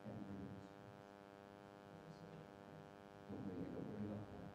and fruits. Don't worry about that.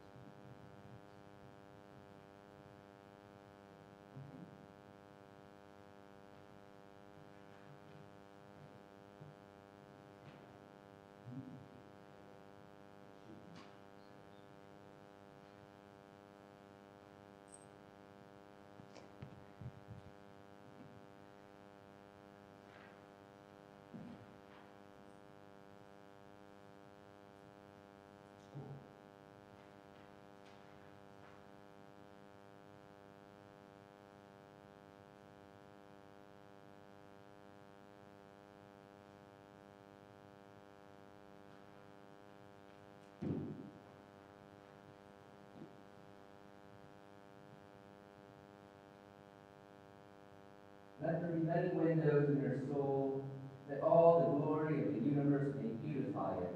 Let there be many windows in your soul, that all the glory of the universe may beautify it.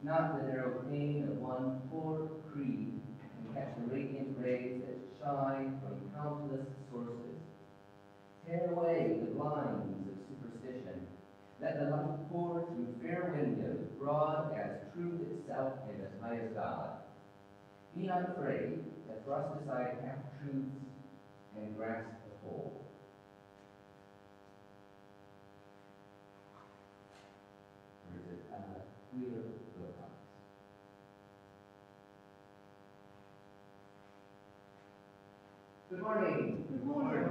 Not the narrow pane of one poor creed can catch the radiant rays that shine from countless sources. Tear away the blinds of superstition. Let the light pour through fair windows, broad as truth itself and as high as God. Be not afraid to thrust aside half-truths and grasp the whole. Or is it clear Wilcox? Good morning. Good morning.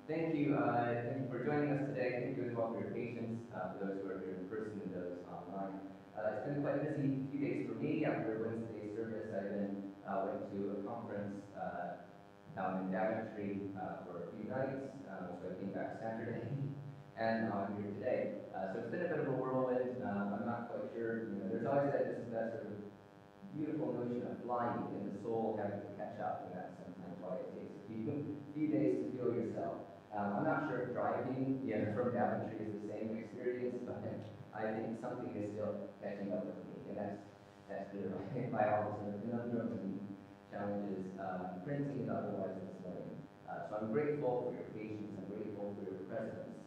Thank you for joining us today. Thank you as well for your patience, for those who are here in person and those online. It's been quite a busy few days for me. After Wednesday's service, I then went to a conference down in Daventry for a few nights, so I came back Saturday, and I'm here today. So it's been a bit of a whirlwind. I'm not quite sure. There's always that sort of beautiful notion of flying and the soul having to catch up, and that's sometimes why it takes a few days to feel yourself. I'm not sure if driving from Daventry is the same experience, but I think something is still catching up with me, and that's clear by all the sort of conundrums and challenges, printing and otherwise this morning. So I'm grateful for your patience, I'm grateful for your presence,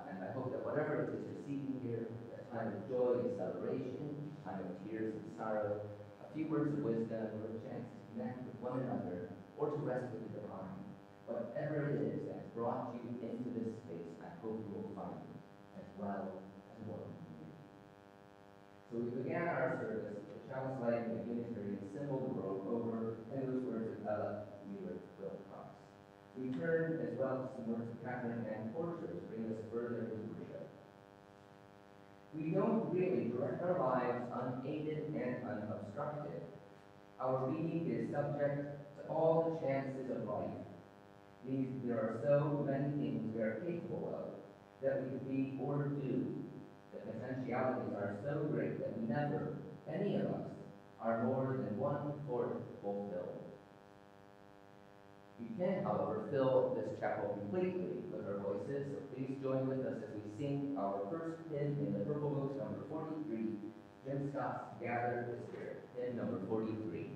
and I hope that whatever it is you're seeking here, a time of joy and celebration, a time of tears and sorrow, a few words of wisdom, or a chance to connect with one another, or to rest with the divine. Whatever it is that's brought you into this space, I hope you will find as well as more. So we began our service with Child's Life in the Unitarian symbol the world over, and those words of Ella Wheeler Wilcox. We turn as well to some words of Catherine Ann Porter to bring us further into worship. We don't really direct our lives unaided and unobstructed. Our being is subject to all the chances of life. There are so many things we are capable of that we could be or do. The potentialities are so great that we never, any of us, are more than 1/4 fulfilled. We can, however, fill this chapel completely with our voices, so please join with us as we sing our first hymn in the Purple Book, number 43, Jim Scott's Gather the Spirit, hymn number 43.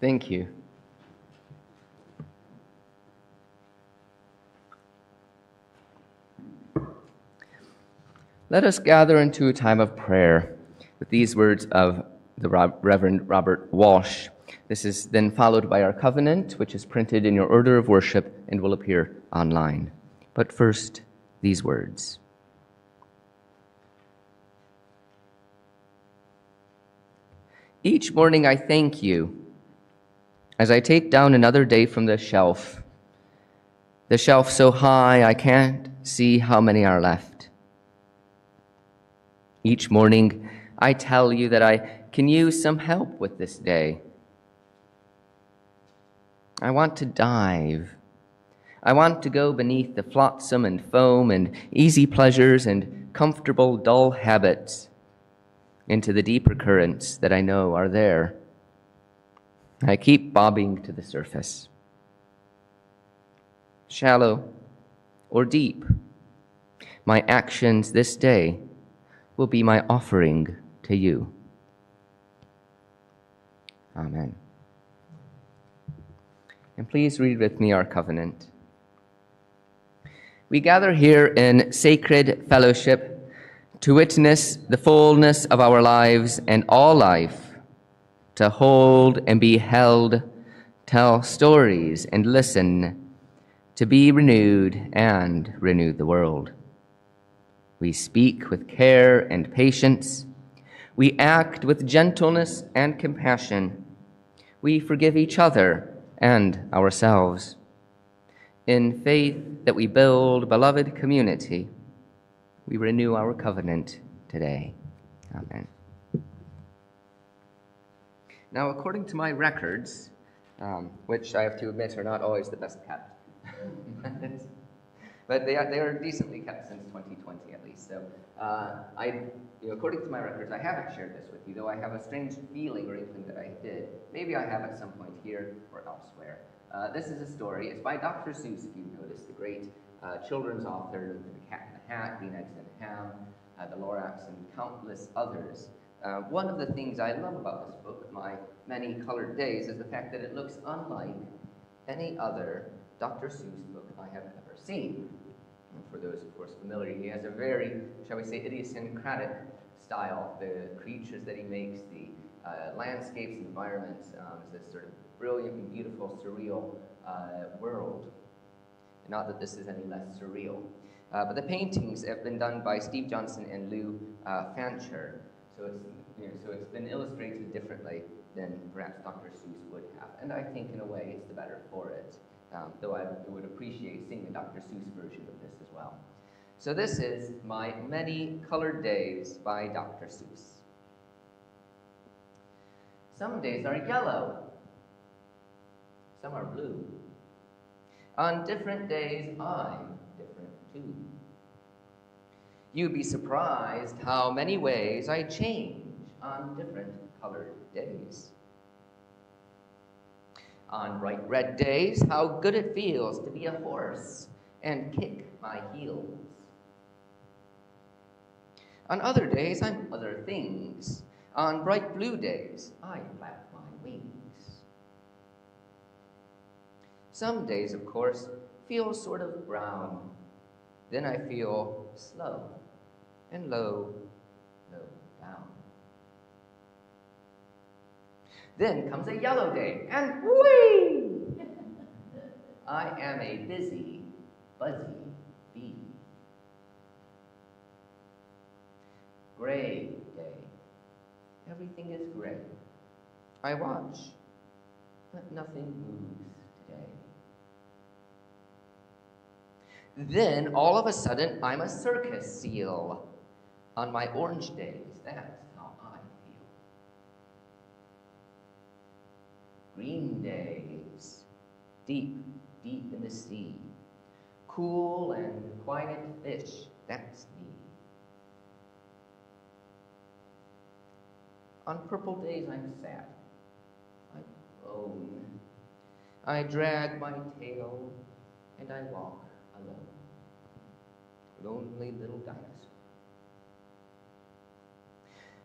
Thank you. Let us gather into a time of prayer with these words of the Reverend Robert Walsh. This is then followed by our covenant, which is printed in your order of worship and will appear online. But first, these words. Each morning I thank you as I take down another day from the shelf so high I can't see how many are left. Each morning I tell you that I can use some help with this day. I want to dive. I want to go beneath the flotsam and foam and easy pleasures and comfortable dull habits into the deeper currents that I know are there. I keep bobbing to the surface. Shallow or deep, my actions this day will be my offering to you. Amen. And please read with me our covenant. We gather here in sacred fellowship to witness the fullness of our lives and all life, to hold and be held, tell stories and listen, to be renewed and renew the world. We speak with care and patience. We act with gentleness and compassion. We forgive each other and ourselves. In faith that we build beloved community, we renew our covenant today. Amen. Now, according to my records, which I have to admit are not always the best kept, but they are decently kept since 2020 at least. So, according to my records, I haven't shared this with you, though I have a strange feeling or inkling that I did. Maybe I have at some point here or elsewhere. This is a story. It's by Dr. Seuss, if you've noticed, the great children's author, The Cat in the Hat, Green Eggs and Ham, The Lorax, and countless others. One of the things I love about this book, My Many Colored Days, is the fact that it looks unlike any other Dr. Seuss book I have ever seen. And for those, of course, familiar, he has a very, shall we say, idiosyncratic style. The creatures that he makes, the landscapes, environments, is this sort of brilliant and beautiful, surreal world. Not that this is any less surreal. But the paintings have been done by Steve Johnson and Lou Fancher. So it's been illustrated differently than perhaps Dr. Seuss would have. And I think in a way it's the better for it. Though I would appreciate seeing a Dr. Seuss version of this as well. So this is My Many Colored Days by Dr. Seuss. Some days are yellow. Some are blue. On different days, I'm different too. You'd be surprised how many ways I change on different colored days. On bright red days, how good it feels to be a horse and kick my heels. On other days, I'm other things. On bright blue days, I flap my wings. Some days, of course, feel sort of brown. Then I feel slow and low, low down. Then comes a yellow day, and whee! I am a busy, buzzy bee. Gray day. Everything is gray. I watch, but nothing moves today. Then, all of a sudden, I'm a circus seal. On my orange days, that's how I feel. Green days, deep, deep in the sea. Cool and quiet fish, that's me. On purple days, I'm sad. I groan. I drag my tail, and I walk alone. Lonely little dinosaur.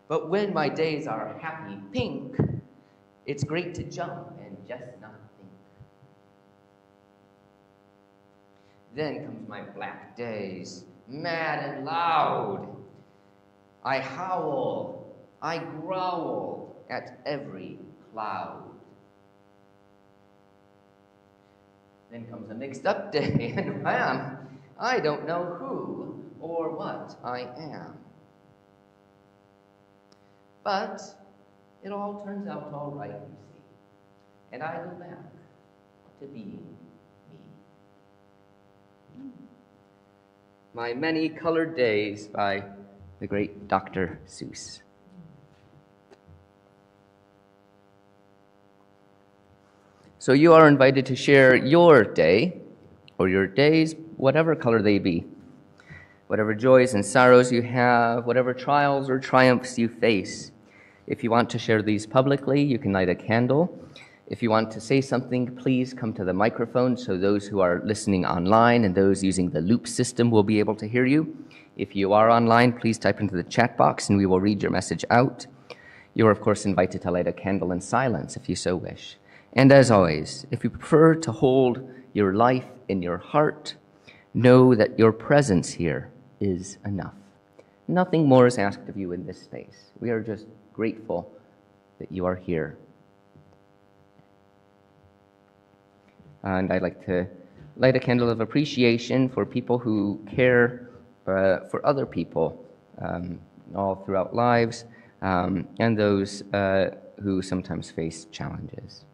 But when my days are happy pink, it's great to jump and just not think. Then comes my black days, mad and loud. I howl, I growl at every cloud. Then comes a mixed up day, and wham, I don't know who or what I am. But it all turns out all right, you see, and I go back to being me. My Many Colored Days by the great Dr. Seuss. So you are invited to share your day, or your days, whatever color they be, whatever joys and sorrows you have, whatever trials or triumphs you face. If you want to share these publicly, you can light a candle. If you want to say something, please come to the microphone so those who are listening online and those using the loop system will be able to hear you. If you are online, please type into the chat box and we will read your message out. You are, of course, invited to light a candle in silence if you so wish. And as always, if you prefer to hold your life in your heart, know that your presence here is enough. Nothing more is asked of you in this space. We are just grateful that you are here. And I'd like to light a candle of appreciation for people who care for other people all throughout lives, and those who sometimes face challenges.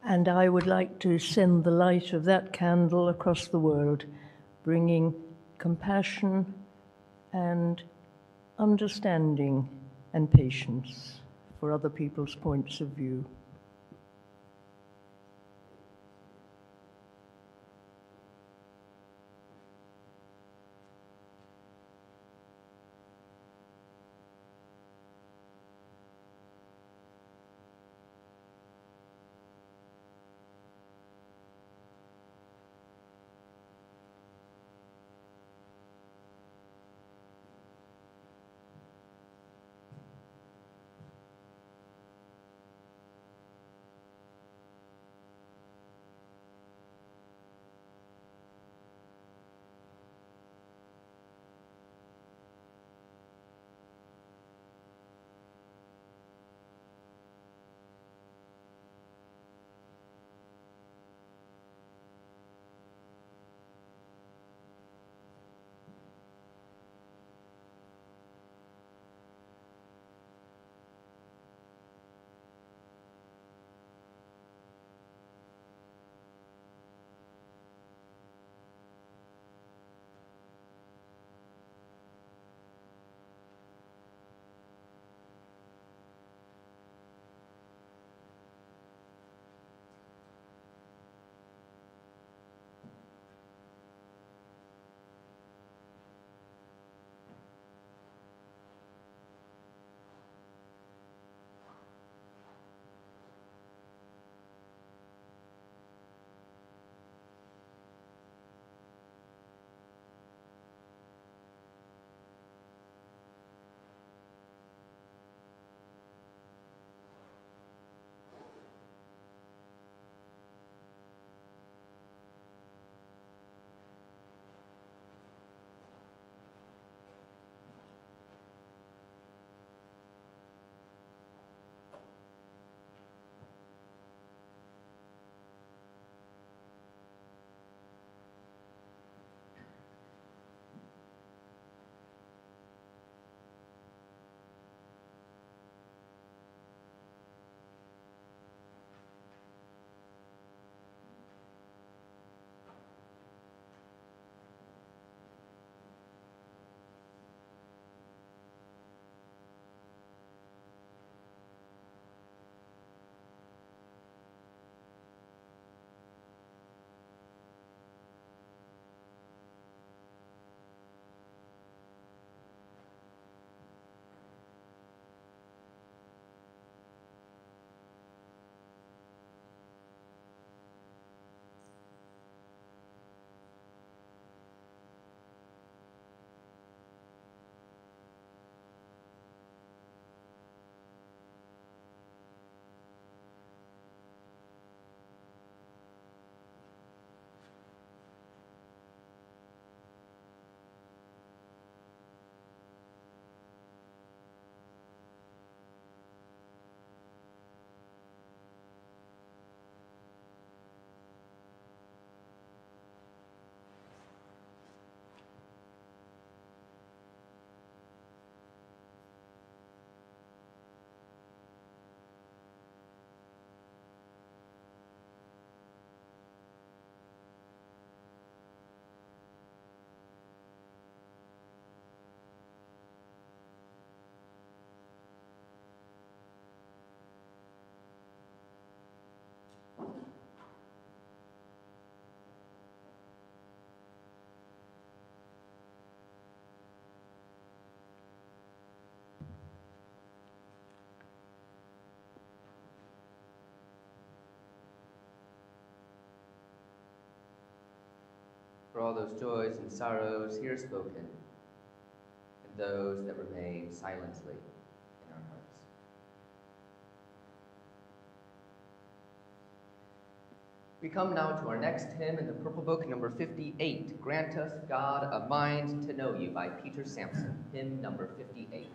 And I would like to send the light of that candle across the world, bringing compassion and understanding and patience for other people's points of view. For all those joys and sorrows here spoken, and those that remain silently in our hearts. We come now to our next hymn in the Purple Book, number 58, Grant Us, God, a Mind to Know You, by Peter Sampson, hymn number 58.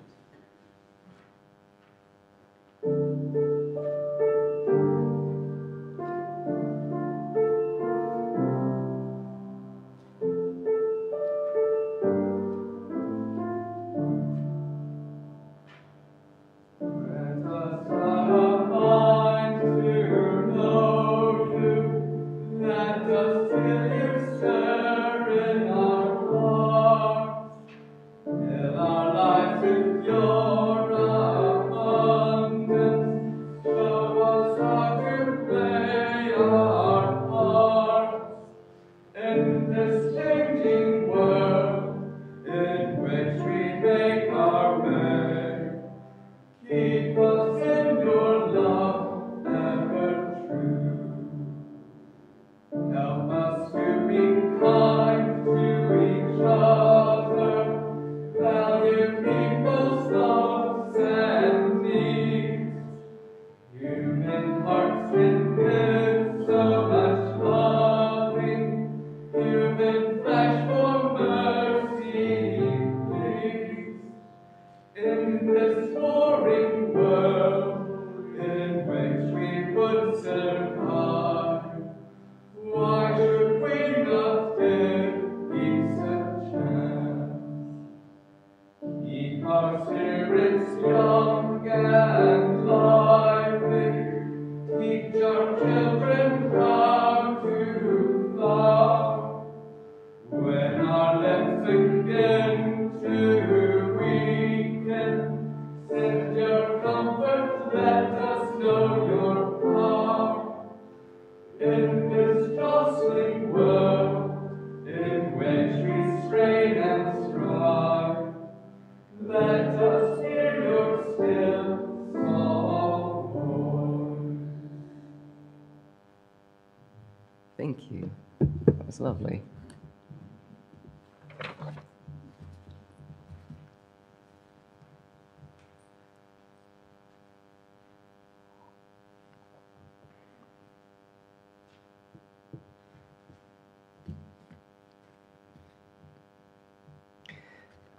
Thank you. That was lovely.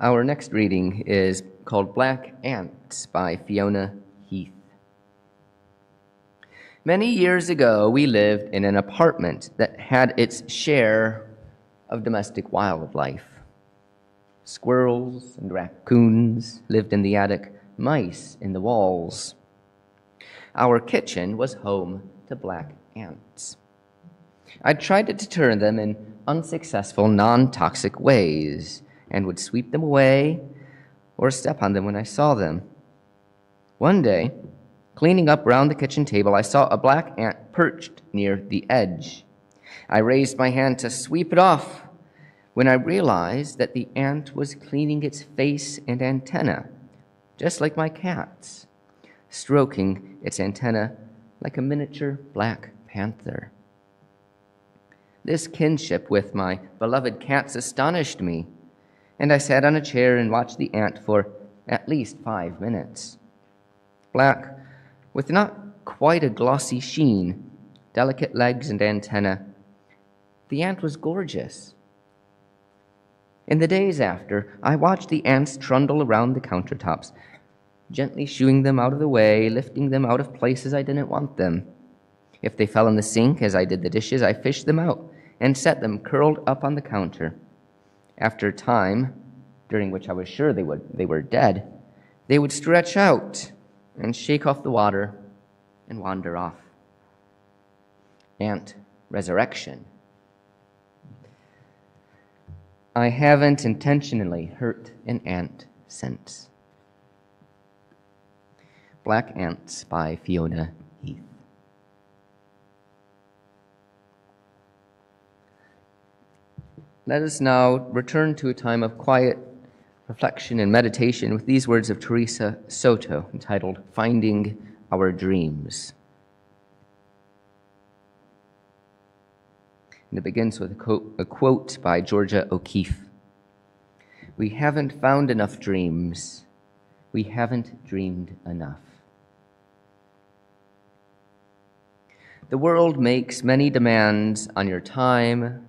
Our next reading is called Black Ants by Fiona Heath. Many years ago, we lived in an apartment that had its share of domestic wildlife. Squirrels and raccoons lived in the attic, mice in the walls. Our kitchen was home to black ants. I tried to deter them in unsuccessful, non-toxic ways and would sweep them away or step on them when I saw them. One day, cleaning up round the kitchen table, I saw a black ant perched near the edge. I raised my hand to sweep it off when I realized that the ant was cleaning its face and antenna, just like my cat's, stroking its antenna like a miniature black panther. This kinship with my beloved cats astonished me, and I sat on a chair and watched the ant for at least 5 minutes. Black, with not quite a glossy sheen, delicate legs and antenna, the ant was gorgeous. In the days after, I watched the ants trundle around the countertops, gently shooing them out of the way, lifting them out of places I didn't want them. If they fell in the sink as I did the dishes, I fished them out and set them curled up on the counter. After a time, during which I was sure they were dead, they would stretch out and shake off the water and wander off. Ant resurrection. I haven't intentionally hurt an ant since. Black Ants by Fiona Heath. Let us now return to a time of quiet reflection and meditation with these words of Teresa Soto, entitled Finding Our Dreams. And it begins with a quote by Georgia O'Keeffe. "We haven't found enough dreams. We haven't dreamed enough." The world makes many demands on your time,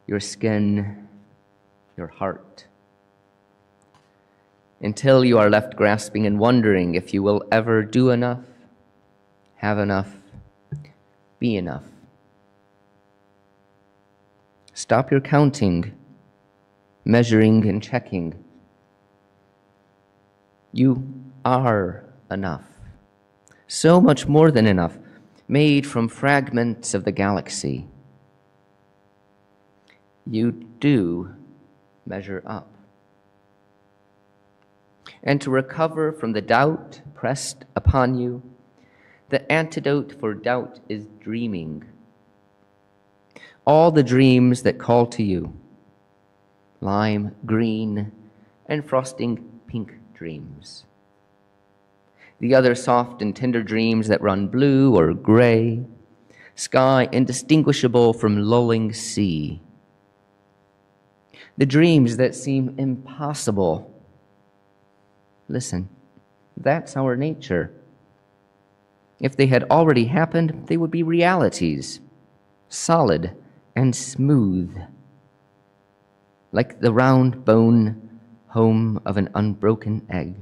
your skin, your heart, until you are left grasping and wondering if you will ever do enough, have enough, be enough. Stop your counting, measuring, and checking. You are enough, so much more than enough, made from fragments of the galaxy. You do measure up. And to recover from the doubt pressed upon you, the antidote for doubt is dreaming. All the dreams that call to you, lime green and frosting pink dreams. The other soft and tender dreams that run blue or gray, sky indistinguishable from lulling sea. The dreams that seem impossible. Listen, that's our nature. If they had already happened, they would be realities, solid and smooth, like the round bone home of an unbroken egg.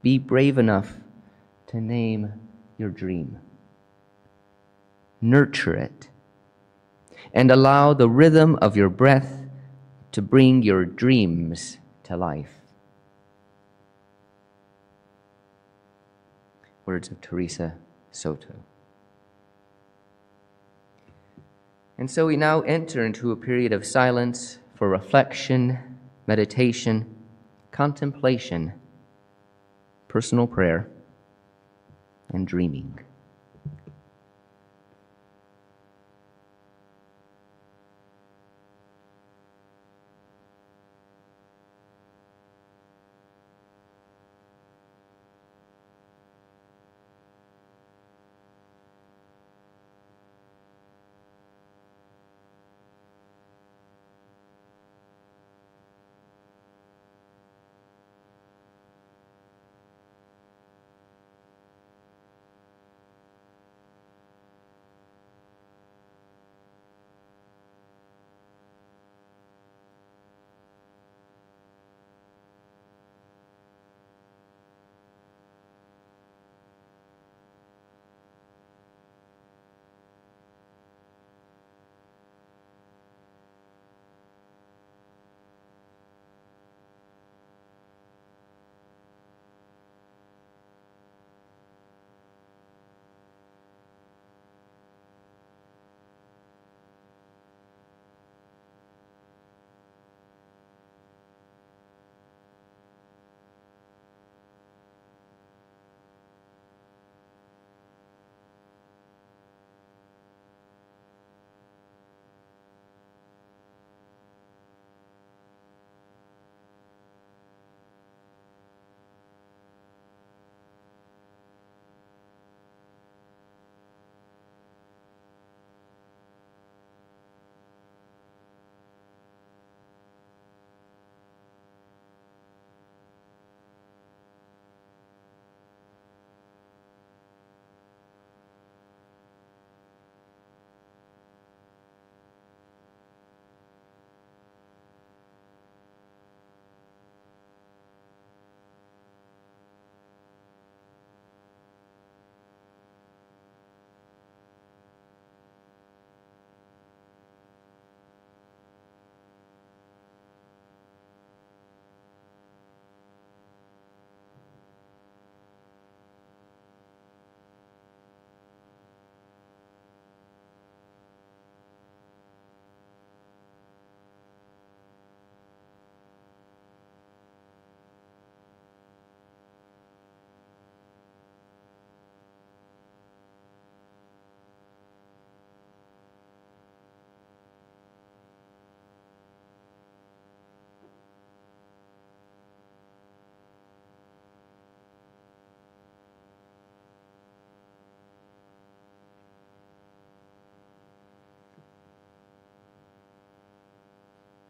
Be brave enough to name your dream. Nurture it, and allow the rhythm of your breath to bring your dreams to life. Words of Teresa Soto. And so we now enter into a period of silence for reflection, meditation, contemplation, personal prayer, and dreaming.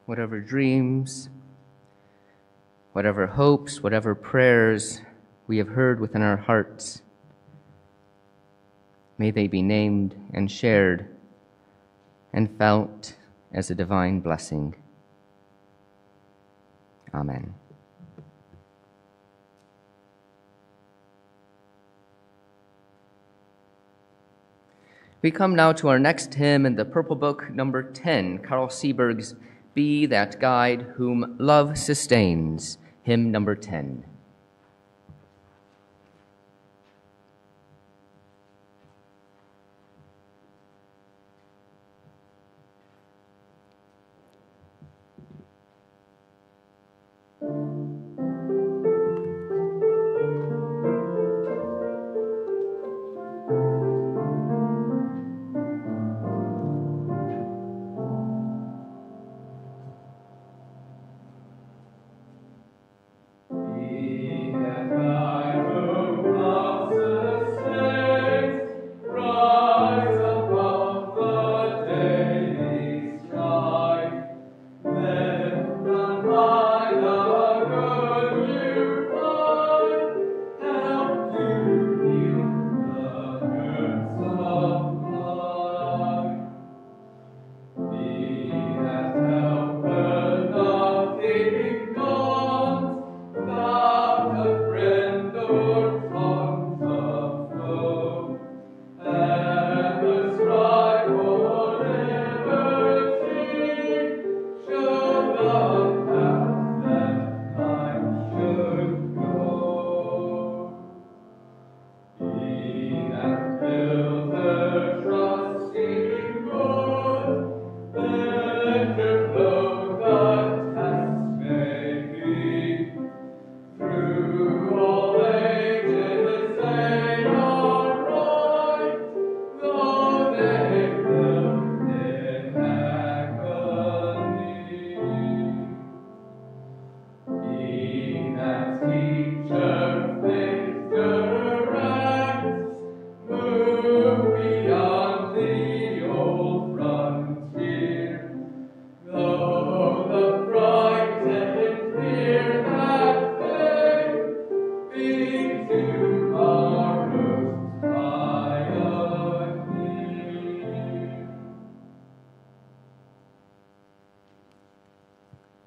whatever dreams, whatever hopes, whatever prayers we have heard within our hearts, may they be named and shared and felt as a divine blessing. Amen. We come now to our next hymn in the Purple Book, number 10, Carl Sieberg's Be That Guide Whom Love Sustains, hymn number 10.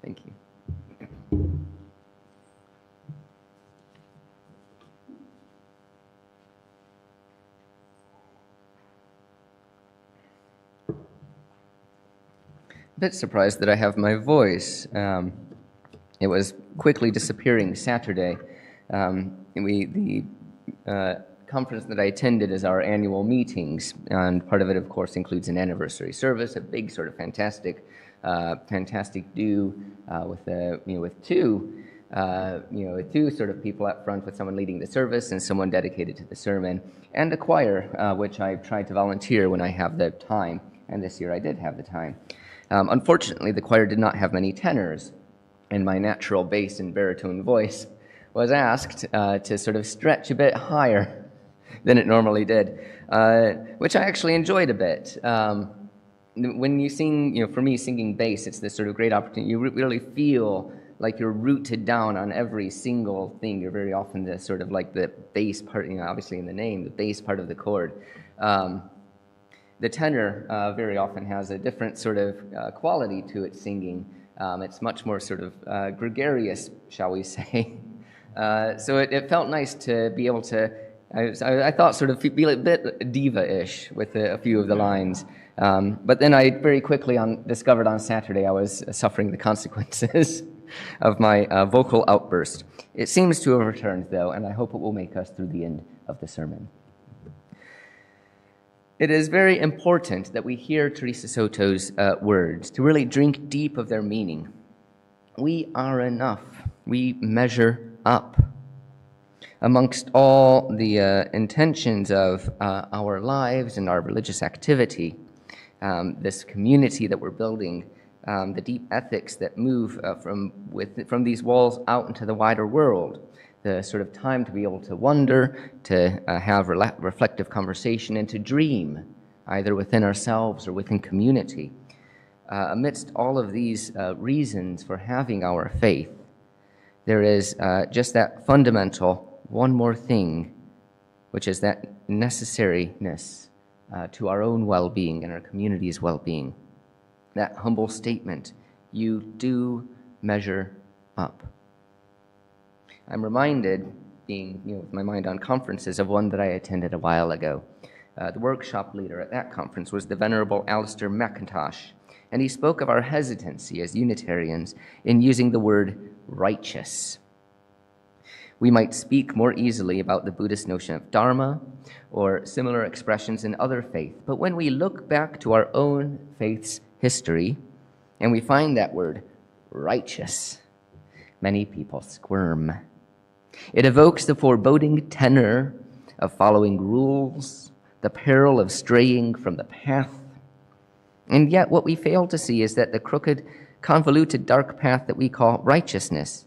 Thank you. A bit surprised that I have my voice. It was quickly disappearing Saturday. The conference that I attended is our annual meetings, and part of it, of course, includes an anniversary service, a big sort of fantastic do with two sort of people up front, with someone leading the service and someone dedicated to the sermon, and a choir, which I tried to volunteer when I have the time, and this year I did have the time. Unfortunately, the choir did not have many tenors, and my natural bass and baritone voice was asked to sort of stretch a bit higher than it normally did, which I actually enjoyed a bit. When you sing, for me, singing bass, it's this sort of great opportunity. You really feel like you're rooted down on every single thing. You're very often the sort of like the bass part, obviously in the name, the bass part of the chord. The tenor very often has a different sort of quality to its singing. It's much more sort of gregarious, shall we say. So it felt nice to be able to, I thought, sort of feel a bit diva-ish with a few of the lines. But then I very quickly discovered on Saturday I was suffering the consequences of my vocal outburst. It seems to have returned, though, and I hope it will make us through the end of the sermon. It is very important that we hear Teresa Soto's words, to really drink deep of their meaning. We are enough. We measure up. Amongst all the intentions of our lives and our religious activity, this community that we're building, the deep ethics that move from these walls out into the wider world, the sort of time to be able to wonder, to have reflective conversation, and to dream, either within ourselves or within community. amidst all of these reasons for having our faith, there is just that fundamental one more thing, which is that necessariness to our own well-being and our community's well-being. That humble statement, you do measure up. I'm reminded, being with my mind on conferences, of one that I attended a while ago. The workshop leader at that conference was the Venerable Alistair McIntosh, and he spoke of our hesitancy as Unitarians in using the word righteous. We might speak more easily about the Buddhist notion of dharma or similar expressions in other faiths, but when we look back to our own faith's history and we find that word righteous, many people squirm. It evokes the foreboding tenor of following rules, the peril of straying from the path. And yet what we fail to see is that the crooked, convoluted, dark path that we call righteousness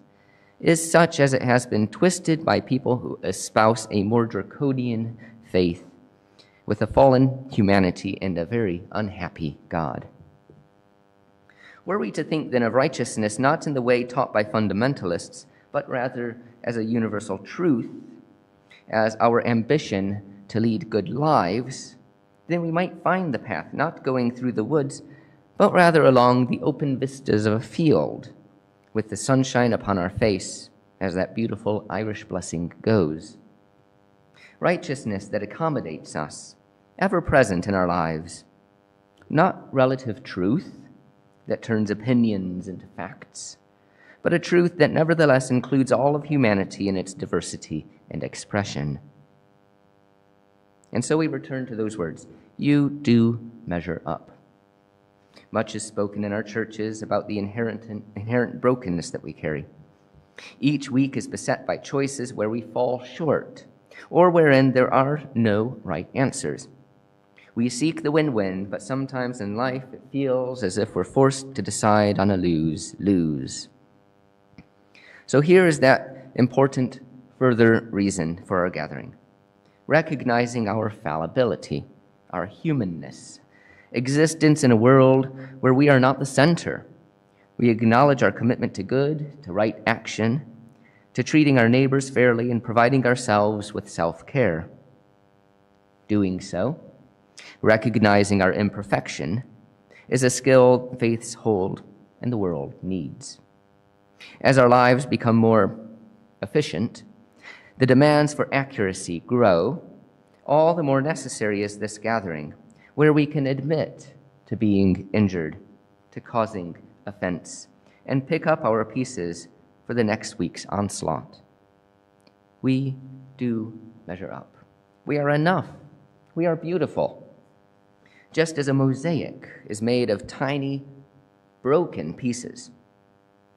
is such as it has been twisted by people who espouse a more draconian faith with a fallen humanity and a very unhappy God. Were we to think then of righteousness not in the way taught by fundamentalists, but rather as a universal truth, as our ambition to lead good lives, then we might find the path not going through the woods, but rather along the open vistas of a field, with the sunshine upon our face, as that beautiful Irish blessing goes. Righteousness that accommodates us, ever present in our lives, not relative truth that turns opinions into facts, but a truth that nevertheless includes all of humanity in its diversity and expression. And so we return to those words, you do measure up. Much is spoken in our churches about the inherent brokenness that we carry. Each week is beset by choices where we fall short, or wherein there are no right answers. We seek the win-win, but sometimes in life it feels as if we're forced to decide on a lose-lose. So here is that important further reason for our gathering. Recognizing our fallibility, our humanness, existence in a world where we are not the center. We acknowledge our commitment to good, to right action, to treating our neighbors fairly and providing ourselves with self-care. Doing so, recognizing our imperfection, is a skill faiths hold and the world needs. As our lives become more efficient, the demands for accuracy grow. All the more necessary is this gathering, where we can admit to being injured, to causing offense, and pick up our pieces for the next week's onslaught. We do measure up. We are enough. We are beautiful. Just as a mosaic is made of tiny, broken pieces,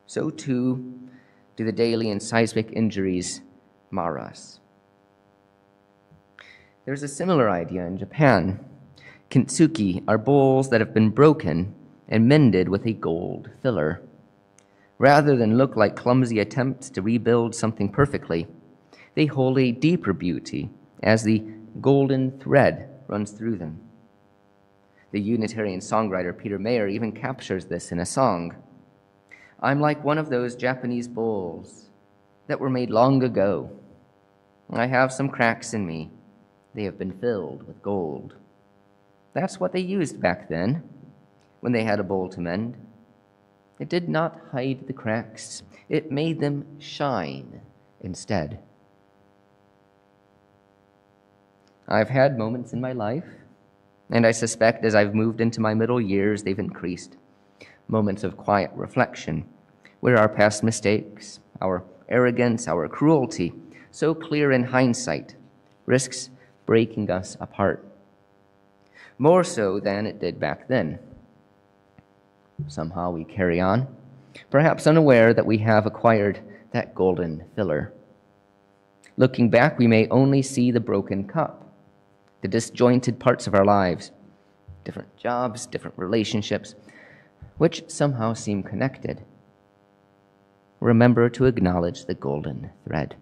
so too do the daily and seismic injuries mar us. There's a similar idea in Japan. Kintsugi are bowls that have been broken and mended with a gold filler. Rather than look like clumsy attempts to rebuild something perfectly, they hold a deeper beauty as the golden thread runs through them. The Unitarian songwriter Peter Mayer even captures this in a song. I'm like one of those Japanese bowls that were made long ago. I have some cracks in me. They have been filled with gold. That's what they used back then, when they had a bowl to mend. It did not hide the cracks. It made them shine instead. I've had moments in my life, and I suspect as I've moved into my middle years, they've increased. Moments of quiet reflection, where our past mistakes, our arrogance, our cruelty, so clear in hindsight, risks breaking us apart. More so than it did back then. Somehow we carry on, perhaps unaware that we have acquired that golden filler. Looking back, we may only see the broken cup, the disjointed parts of our lives, different jobs, different relationships, which somehow seem connected. Remember to acknowledge the golden thread.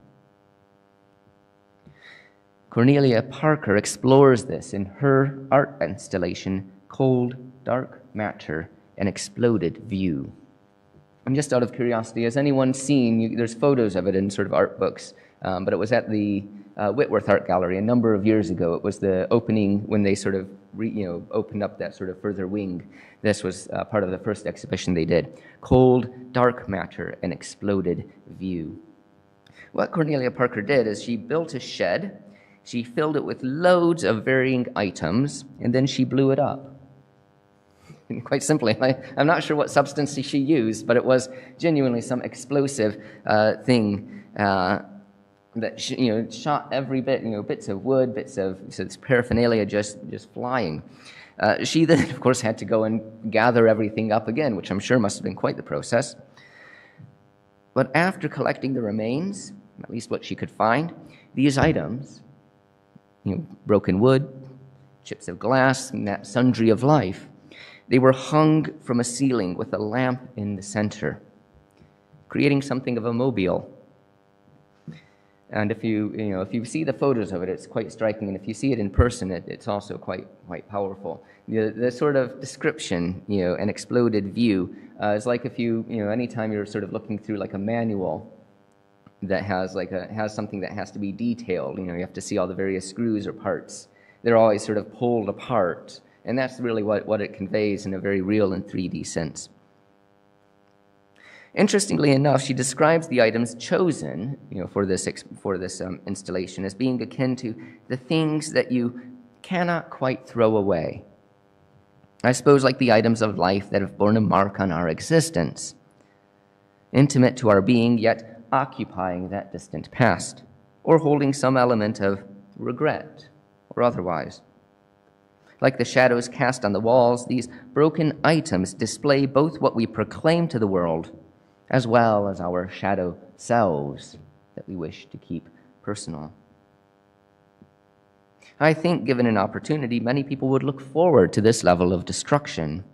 Cornelia Parker explores this in her art installation, Cold, Dark Matter an exploded view. And just out of curiosity, has anyone seen, there's photos of it in sort of art books, but it was at the Whitworth Art Gallery a number of years ago. It was the opening when they sort of opened up that sort of further wing. This was part of the first exhibition they did. Cold, dark matter, an exploded view. What Cornelia Parker did is she built a shed, she filled it with loads of varying items, and then she blew it up. And quite simply, I'm not sure what substance she used, but it was genuinely some explosive thing that shot every bit, bits of wood, bits of paraphernalia just flying. She then, of course, had to go and gather everything up again, which I'm sure must have been quite the process. But after collecting the remains, at least what she could find, these items, broken wood, chips of glass, and that sundry of life, they were hung from a ceiling with a lamp in the center, creating something of a mobile. And if you see the photos of it, it's quite striking. And if you see it in person, it's also quite powerful. The sort of description, an exploded view, is like if anytime you're sort of looking through like a manual that has something that has to be detailed, you have to see all the various screws or parts. They're always sort of pulled apart. And that's really what it conveys in a very real and 3D sense. Interestingly enough, she describes the items chosen, for this installation as being akin to the things that you cannot quite throw away. I suppose like the items of life that have borne a mark on our existence, intimate to our being, yet occupying that distant past, or holding some element of regret or otherwise. Like the shadows cast on the walls, these broken items display both what we proclaim to the world as well as our shadow selves that we wish to keep personal. I think, given an opportunity, many people would look forward to this level of destruction.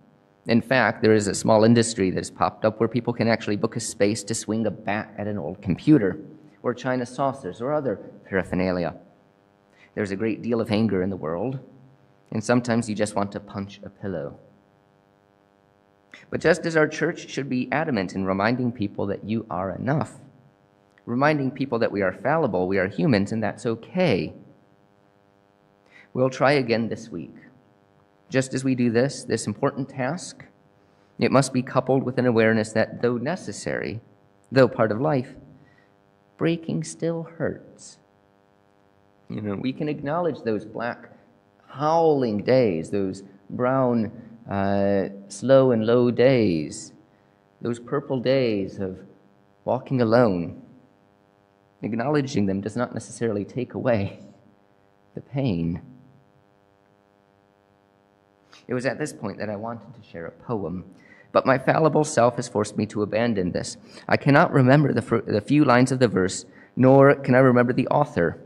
In fact, there is a small industry that has popped up where people can actually book a space to swing a bat at an old computer, or china saucers, or other paraphernalia. There's a great deal of anger in the world, and sometimes you just want to punch a pillow. But just as our church should be adamant in reminding people that you are enough, reminding people that we are fallible, we are humans, and that's okay, we'll try again this week. Just as we do this important task, it must be coupled with an awareness that, though necessary, though part of life, breaking still hurts. We can acknowledge those black howling days, those brown, slow and low days, those purple days of walking alone. Acknowledging them does not necessarily take away the pain. It was at this point that I wanted to share a poem, but my fallible self has forced me to abandon this. I cannot remember the few lines of the verse, nor can I remember the author.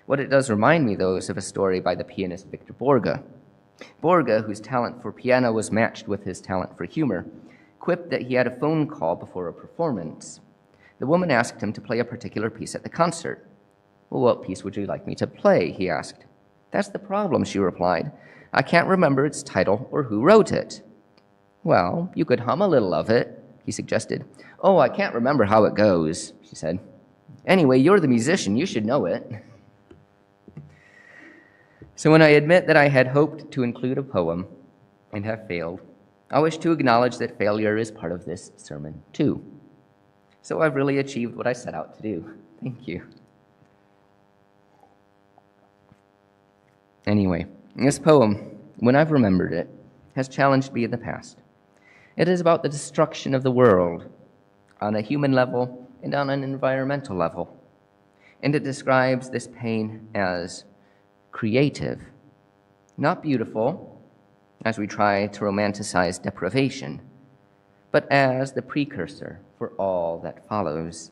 What it does remind me, though, is of a story by the pianist Victor Borge. Borge, whose talent for piano was matched with his talent for humor, quipped that he had a phone call before a performance. The woman asked him to play a particular piece at the concert. "Well, what piece would you like me to play?" he asked. "That's the problem," she replied. "I can't remember its title or who wrote it." "Well, you could hum a little of it," he suggested. "Oh, I can't remember how it goes," she said. "Anyway, you're the musician. You should know it." So when I admit that I had hoped to include a poem and have failed, I wish to acknowledge that failure is part of this sermon, too. So I've really achieved what I set out to do. Thank you. Anyway, this poem, when I've remembered it, has challenged me in the past. It is about the destruction of the world on a human level and on an environmental level. And it describes this pain as creative, not beautiful, as we try to romanticize deprivation, but as the precursor for all that follows.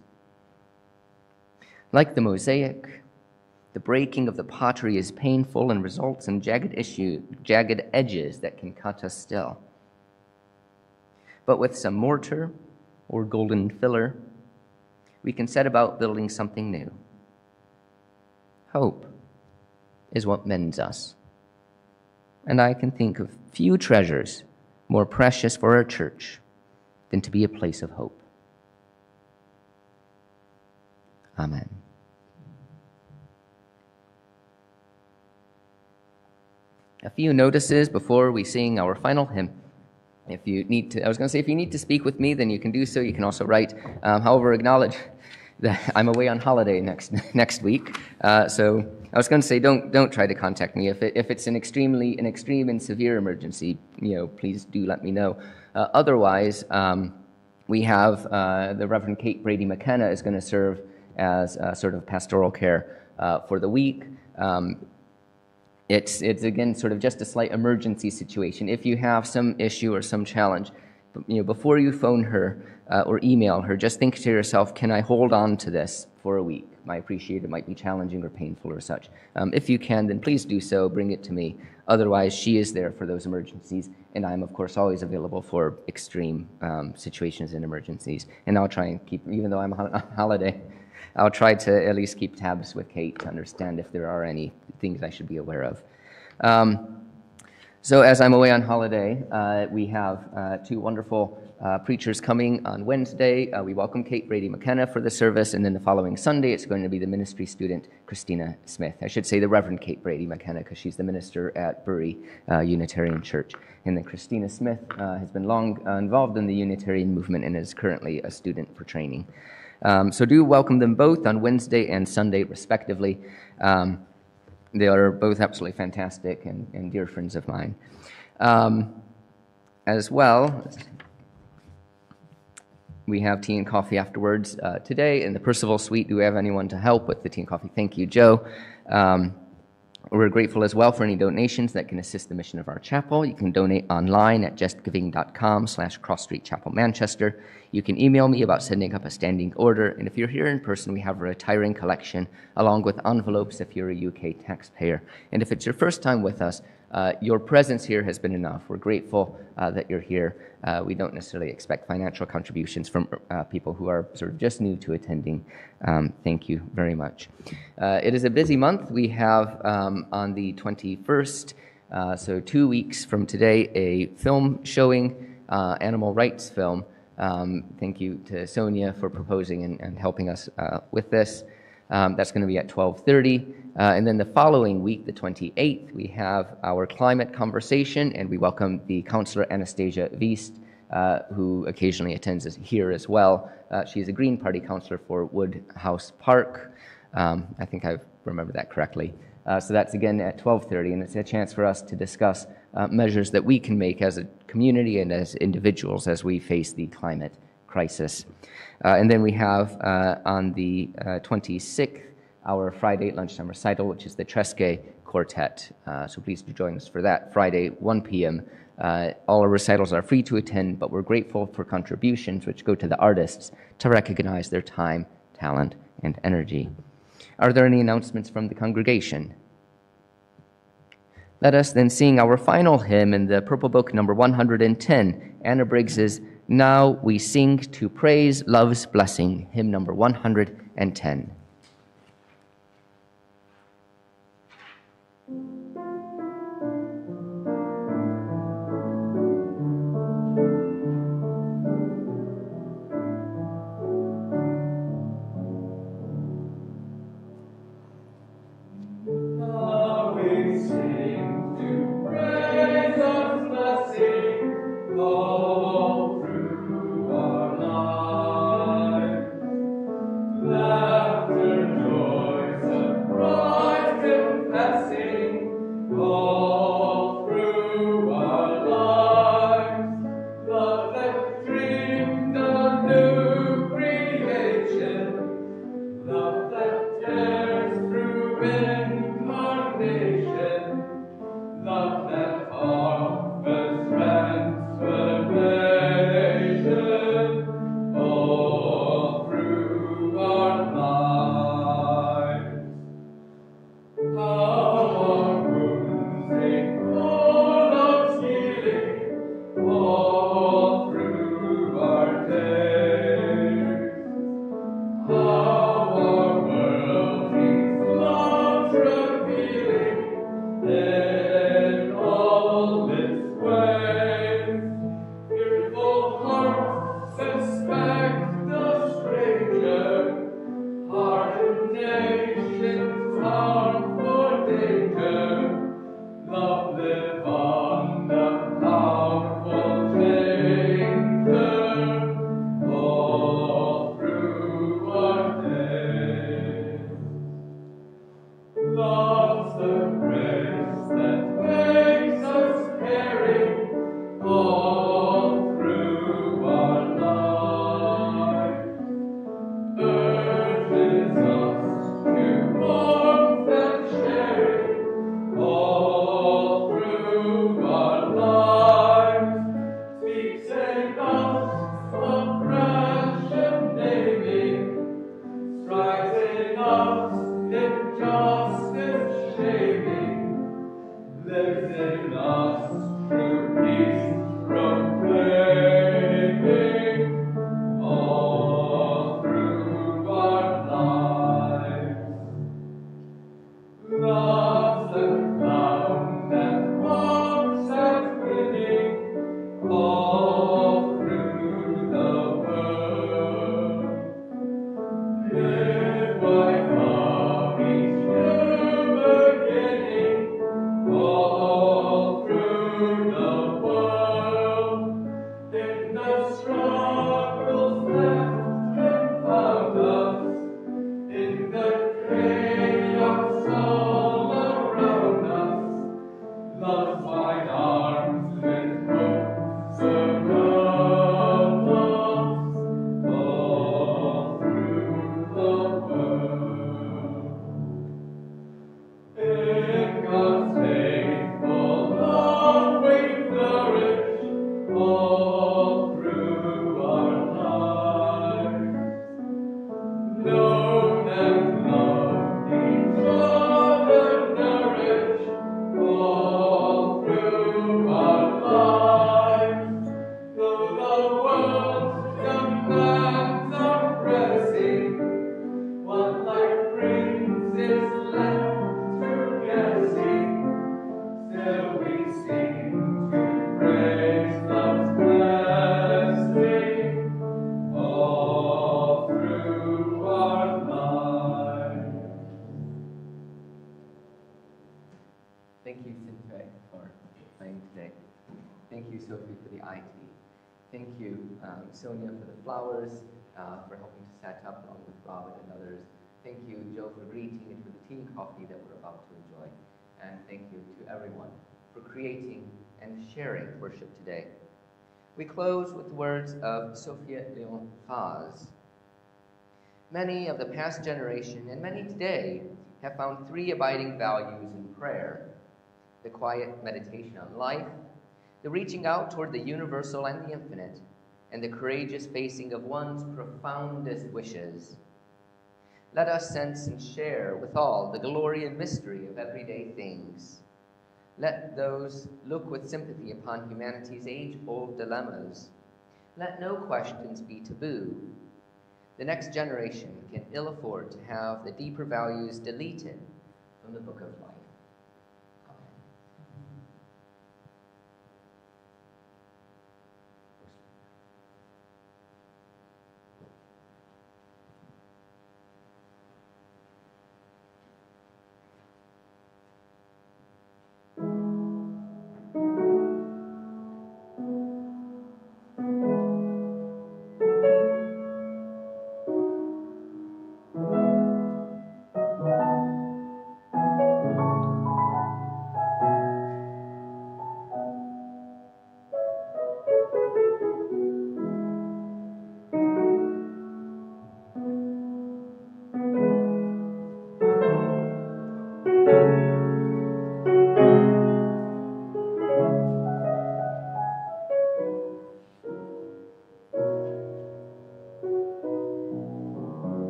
Like the mosaic, the breaking of the pottery is painful and results in jagged edges that can cut us still. But with some mortar or golden filler, we can set about building something new. Hope is what mends us. And I can think of few treasures more precious for our church than to be a place of hope. Amen. A few notices before we sing our final hymn. If you need to, I was going to say, if you need to speak with me, then you can do so. You can also write. However, acknowledge that I'm away on holiday next week. So I was going to say, don't try to contact me. If it's an extreme and severe emergency, please do let me know. Otherwise, we have the Reverend Kate Brady McKenna is going to serve as sort of pastoral care for the week. It's again sort of just a slight emergency situation. If you have some issue or some challenge, before you phone her or email her, just think to yourself, can I hold on to this for a week? I appreciate it might be challenging or painful or such. If you can, then please do so. Bring it to me. Otherwise, she is there for those emergencies, and I'm, of course, always available for extreme situations and emergencies. And I'll try and keep, even though I'm on holiday, I'll try to at least keep tabs with Kate to understand if there are any things I should be aware of. So as I'm away on holiday, we have two wonderful preachers coming on Wednesday. We welcome Kate Brady McKenna for the service, and then the following Sunday it's going to be the ministry student, Christina Smith. I should say the Reverend Kate Brady McKenna, because she's the minister at Bury Unitarian Church. And then Christina Smith has been long involved in the Unitarian movement and is currently a student for training. So do welcome them both on Wednesday and Sunday, respectively. They are both absolutely fantastic and dear friends of mine. As well, we have tea and coffee afterwards today in the Percival Suite. Do we have anyone to help with the tea and coffee? Thank you, Joe. We're grateful as well for any donations that can assist the mission of our chapel. You can donate online at justgiving.com/Cross Street Chapel Manchester. You can email me about setting up a standing order. And if you're here in person, we have a retiring collection along with envelopes if you're a UK taxpayer. And if it's your first time with us, your presence here has been enough. We're grateful that you're here. We don't necessarily expect financial contributions from people who are sort of just new to attending. Thank you very much. It is a busy month. We have on the 21st, so 2 weeks from today, a film showing, animal rights film. Thank you to Sonia for proposing and helping us with this. That's going to be at 12:30. And then the following week, the 28th, we have our climate conversation, and we welcome the counselor Anastasia Wiest, who occasionally attends us here as well. She's a Green Party counselor for Woodhouse Park. I think I've remembered that correctly. So that's again at 12:30, and it's a chance for us to discuss measures that we can make as a community and as individuals as we face the climate crisis. And then we have on the 26th, our Friday lunchtime recital, which is the Tresque Quartet. So please do join us for that Friday, 1 p.m. All our recitals are free to attend, but we're grateful for contributions which go to the artists to recognize their time, talent, and energy. Are there any announcements from the congregation? Let us then sing our final hymn in the Purple Book, number 110, Anna Briggs's Now We Sing to Praise Love's Blessing, hymn number 110. Laughter Thank you, Sonia, for the flowers, for helping to set up along with Robin and others. Thank you, Joe, for greeting and for the tea and coffee that we're about to enjoy. And thank you to everyone for creating and sharing worship today. We close with the words of Sophia Leon Faz. Many of the past generation and many today have found three abiding values in prayer: the quiet meditation on life, the reaching out toward the universal and the infinite, and the courageous facing of one's profoundest wishes. Let us sense and share with all the glory and mystery of everyday things. Let those look with sympathy upon humanity's age-old dilemmas. Let no questions be taboo. The next generation can ill afford to have the deeper values deleted from the book of life.